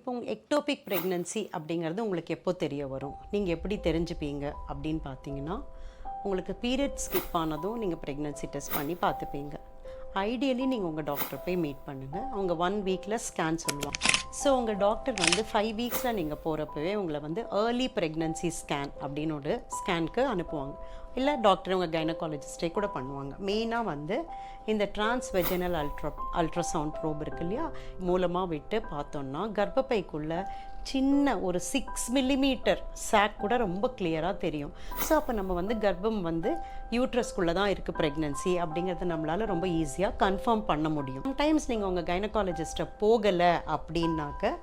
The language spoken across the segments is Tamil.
இப்போ எக்டோபிக் ப்ரெக்னன்சி அப்படிங்கிறது உங்களுக்கு எப்போ தெரிய வரும், நீங்கள் எப்படி தெரிஞ்சுப்பீங்க அப்படின்னு பார்த்தீங்கன்னா, உங்களுக்கு பீரியட் ஸ்கிப் ஆனதும் நீங்கள் ப்ரெக்னன்சி டெஸ்ட் பண்ணி பார்த்துப்பீங்க. ஐடியலி நீங்கள் உங்கள் டாக்டரை போய் மீட் பண்ணுங்கள். அவங்க 1 வீக்கில் ஸ்கேன் சொல்லுவாங்க. ஸோ உங்கள் டாக்டர் வந்து 5 வீக்ஸில் நீங்கள் போகிறப்பவே உங்களை வந்து ஏர்லி ப்ரெக்னன்சி ஸ்கேன் அப்படின்னு ஒரு ஸ்கேனுக்கு அனுப்புவாங்க. இல்லை டாக்டர் உங்கள் கைனகாலஜிஸ்டே கூட பண்ணுவாங்க. மெயினாக வந்து இந்த டிரான்ஸ்வெஜினல் அல்ட்ராசவுண்ட் ப்ரோப் இருக்கு இல்லையா, மூலமாக விட்டு பார்த்தோன்னா கர்ப்பப்பைக்குள்ளே சின்ன ஒரு 6 மில்லிமீட்டர் சாக் கூட ரொம்ப கிளியராக தெரியும். ஸோ அப்போ நம்ம வந்து கர்ப்பம் வந்து யூட்ரஸ்குள்ளே தான் இருக்குது ப்ரெக்னன்சி அப்படிங்கிறது நம்மளால் ரொம்ப ஈஸியாக கன்ஃபார்ம் பண்ண முடியும். சம்டைம்ஸ் நீங்கள் உங்கள் கைனகாலஜிஸ்ட்டை போகலை அப்படின்னாக்க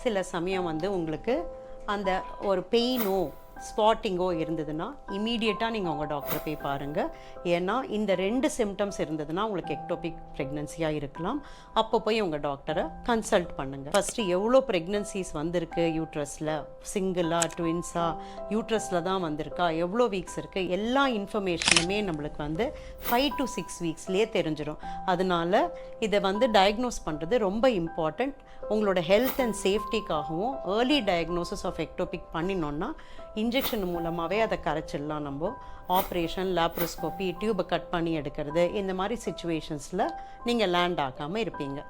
சில சமயம் வந்து உங்களுக்கு அந்த ஒரு பெயினோ ஸ்பாட்டிங்கோ இருந்ததுன்னா இமீடியட்டாக நீங்கள் உங்கள் டாக்டரை போய் பாருங்கள். ஏன்னா இந்த 2 சிம்டம்ஸ் இருந்ததுன்னா உங்களுக்கு எக்டோபிக் ப்ரெக்னன்சியாக இருக்கலாம். அப்போ போய் உங்கள் டாக்டரை கன்சல்ட் பண்ணுங்கள். ஃபஸ்ட்டு எவ்வளோ ப்ரெக்னன்சிஸ் வந்திருக்கு யூட்ரஸில், சிங்கிளாக, ட்வின்ஸாக, யூட்ரஸில் தான் வந்திருக்கா, எவ்வளோ வீக்ஸ் இருக்குது, எல்லா இன்ஃபர்மேஷனுமே நம்மளுக்கு வந்து 5 to 6 வீக்ஸ்லேயே தெரிஞ்சிடும். அதனால இதை வந்து டயக்னோஸ் பண்ணுறது ரொம்ப இம்பார்ட்டண்ட். உங்களோட ஹெல்த் அண்ட் சேஃப்டிக்காகவும் ஏர்லி டயக்னோசிஸ் ஆஃப் எக்டோபிக் பண்ணினோன்னா இன்ஜெக்ஷன் மூலமாகவே அதை கரைச்சிடலாம். நம்ம ஆப்ரேஷன், லேப்ரோஸ்கோபி, டியூபை கட் பண்ணி எடுக்கிறது, இந்த மாதிரி சுச்சுவேஷன்ஸில் நீங்கள் லேண்ட் ஆகாமல் இருப்பீங்க.